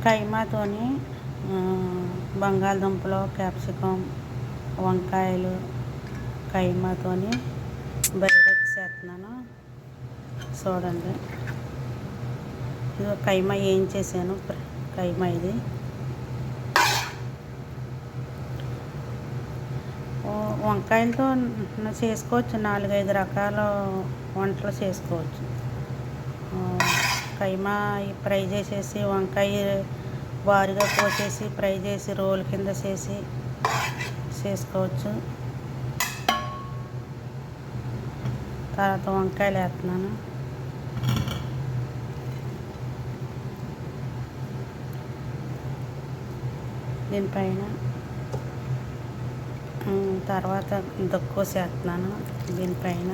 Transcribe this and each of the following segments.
కైమాతోని బంగాళదుంపలు, క్యాప్సికం, వంకాయలు కైమాతోని బైరెక్స్ చేస్తున్నాను. చూడండి, ఇది కైమా ఏం చేశాను. కైమా ఇది వంకాయలతో చేసుకోవచ్చు, 4-5 రకాల వంటలు చేసుకోవచ్చు. కైమా ఫ్రై చేసేసి, వంకాయ బారుగా కోసేసి ఫ్రై చేసి రోల్ కింద చేసి చేసుకోవచ్చు. తర్వాత వంకాయలు వేస్తున్నాను. దీనిపైన తర్వాత దక్కువ చేస్తున్నాను. దీనిపైన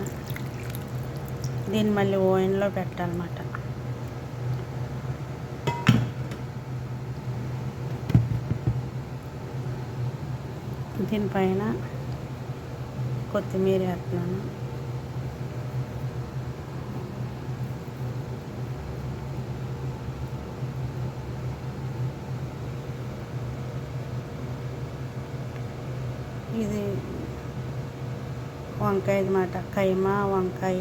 దీన్ని మళ్ళీ ఓవెన్లో పెట్టాలన్నమాట. దీనిపైన కొత్తిమీర వేస్తున్నాను. ఇది వంకాయ అన్నమాట. కైమా వంకాయ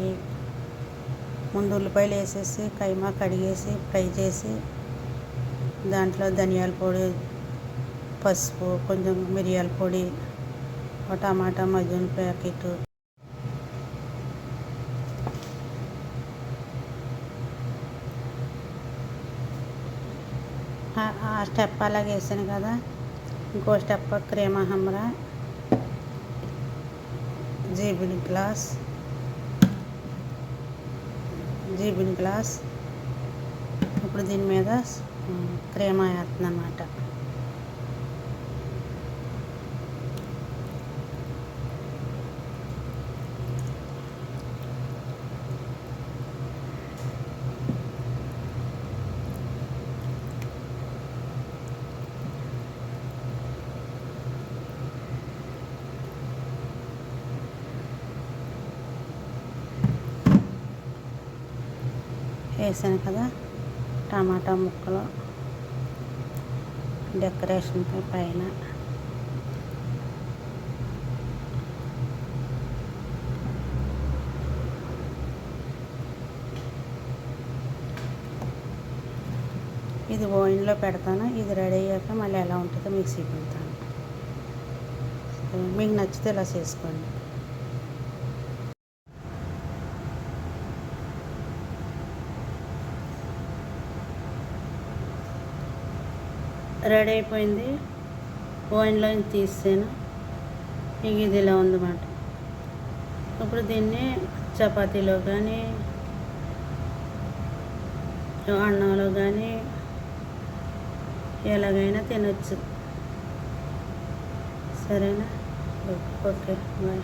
ముందు ఉల్లిపాయలు వేసేసి కైమా కడిగేసి ఫ్రై చేసి దాంట్లో ధనియాల పొడి, పసుపు, కొంచెం మిరియాల పొడి, ఒక టమాటా మజ్జిగ ప్యాకెట్, ఆ స్టెప్ అలాగే వేసాను కదా. ఇంకో స్టెప్ క్రీమా హమ్రా, జీబిన్ గ్లాస్. ఇప్పుడు దీని మీద క్రీమా వేస్తుంది అన్నమాట. వేసాను కదా. టమాటా ముక్కలు డెకరేషన్ పైన ఇది ఓవెన్లో పెడతాను. ఇది రెడీ అయ్యాక మళ్ళీ ఎలా ఉంటుందో మీకు చూపిస్తాను. మీకు నచ్చితే ఇలా చేసుకోండి. రెడీ అయిపోయింది. ఓవెన్లో తీసాను. ఇది ఇలా ఉందన్నమాట. ఇప్పుడు దీన్ని చపాతీలో కానీ అన్నంలో కానీ ఎలాగైనా తినచ్చు. సరేనా? Okay, bye.